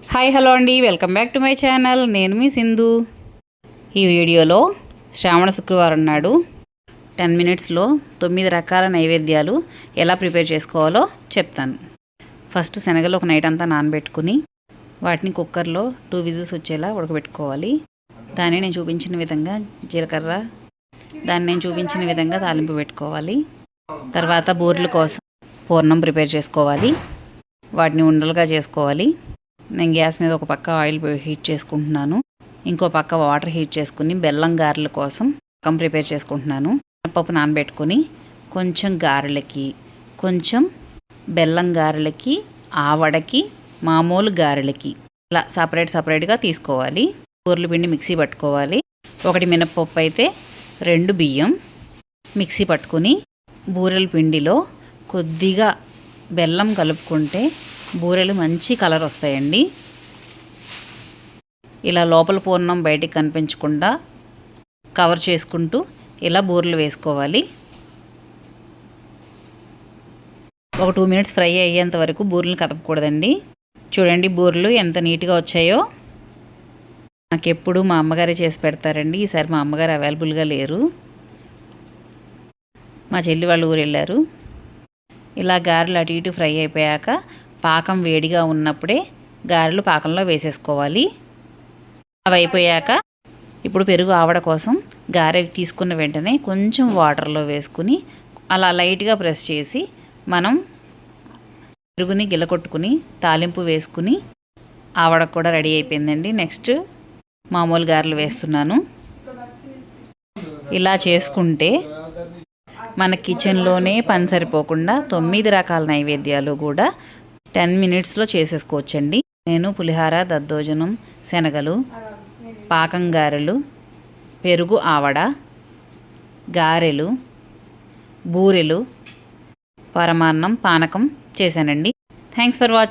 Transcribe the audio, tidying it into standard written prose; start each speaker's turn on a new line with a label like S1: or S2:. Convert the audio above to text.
S1: Hi hello అండి, welcome back to my channel. నేను మీ సింధు. ఈ వీడియోలో శ్రావణ శుక్రవారం నాడు 10 మినిట్స్లో 9 రకాల నైవేద్యాలు ఎలా ప్రిపేర్ చేసుకోవాలో చెప్తాను. ఫస్ట్ శనగలు ఒక నైట్ అంతా నానబెట్టుకుని వాటిని కుక్కర్లో 2 విజిల్స్ వచ్చేలా ఉడకబెట్టుకోవాలి. దాన్ని నేను చూపించిన విధంగా జీలకర్ర, దాన్ని నేను చూపించిన విధంగా తాలింపు పెట్టుకోవాలి. తర్వాత బూరెల కోసం పూర్ణం ప్రిపేర్ చేసుకోవాలి. వాటిని ఉండలుగా చేసుకోవాలి. నేను గ్యాస్ మీద ఒక పక్క ఆయిల్ హీట్ చేసుకుంటున్నాను, ఇంకో పక్క వాటర్ హీట్ చేసుకుని బెల్లం గారెల కోసం పక్కన ప్రిపేర్ చేసుకుంటున్నాను. పప్పు నానబెట్టుకుని కొంచెం గారెలకి, కొంచెం బెల్లం గారెలకి, ఆవడకి, మామూలు గారెలకి ఇలా సపరేట్గా తీసుకోవాలి. కూరల పిండి మిక్సీ పట్టుకోవాలి. 1 మినప్పప్పు అయితే 2 బియ్యం మిక్సీ పట్టుకుని బూరెల పిండిలో కొద్దిగా బెల్లం కలుపుకుంటే బూరెలు మంచి కలర్ వస్తాయండి. ఇలా లోపల పూర్ణం బయటికి కనిపించకుండా కవర్ చేసుకుంటూ ఇలా బూరెలు వేసుకోవాలి. ఒక 2 మినిట్స్ ఫ్రై అయ్యేంత వరకు బూరెలు కదపకూడదండి. చూడండి బూరెలు ఎంత నీట్గా వచ్చాయో. నాకు ఎప్పుడు మా అమ్మగారే చేసి పెడతారండి. ఈసారి మా అమ్మగారు అవైలబుల్గా లేరు, మా చెల్లి వాళ్ళ ఊరు వెళ్ళారు. ఇలా గారెలు అటు ఇటు ఫ్రై అయిపోయాక పాకం వేడిగా ఉన్నప్పుడే గారెలు పాకంలో వేసేసుకోవాలి. అవి అయిపోయాక ఇప్పుడు పెరుగు ఆవడ కోసం గారె తీసుకున్న వెంటనే కొంచెం వాటర్లో వేసుకుని అలా లైట్గా ప్రెస్ చేసి మనం పెరుగుని గిలకొట్టుకుని తాలింపు వేసుకుని ఆవడ కూడా రెడీ అయిపోయిందండి. నెక్స్ట్ మామూలు గారెలు వేస్తున్నాను. ఇలా చేసుకుంటే మన కిచెన్లోనే పని సరిపోకుండా 9 రకాల నైవేద్యాలు కూడా 10 మినిట్స్లో చేసేసుకోవచ్చండి. నేను పులిహార, దద్దోజనం, శనగలు, పాకం గారెలు, పెరుగు ఆవడ, గారెలు, బూరెలు, పరమాన్నం, పానకం చేశానండి. Thanks for watching.